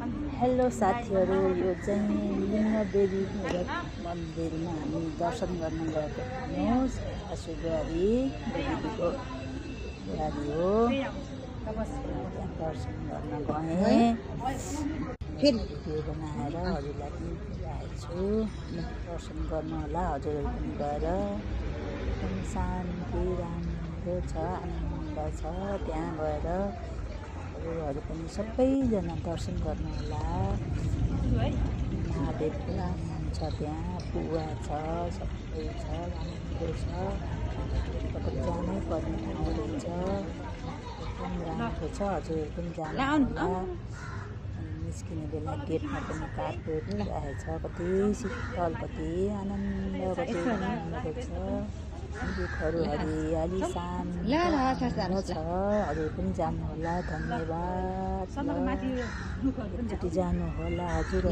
Hello साथीहरू, यो चाहिँ लिङ्गदेवी मन्दिरमा हामी दर्शन गर्न गएको हुनुहोस्। बुहारी देवीको बुहारी हो, त्यहाँ दर्शन गर्न गएँ। भिडियो बनाएर हजुरलाई पनि पुऱ्याएको छु। दर्शन गर्नु होला हजुरहरू पनि गएर। एकदम शान्ति राम्रो छ, आनन्द छ। त्यहाँ गएर हजुरहरू पनि सबैजना दर्शन गर्नु होला। महादेव पुरा छ, त्यहाँ कुवा छ, सबै छ, राम्रो छ। पटक जानै पर्ने ठाउँ रहेछ, एकदम राम्रो छ। हजुरहरू पनि जानु होला। निस्किने बेला गेटमा पनि कार्पेट राखेको छ, कति शीतल, कति आनन्द, कति राम्रो छ। रुखहरू हरियाली शान्त छ। हजुर पनि जानु होला। धन्यवाद। एकचोटि जानु होला हजुर।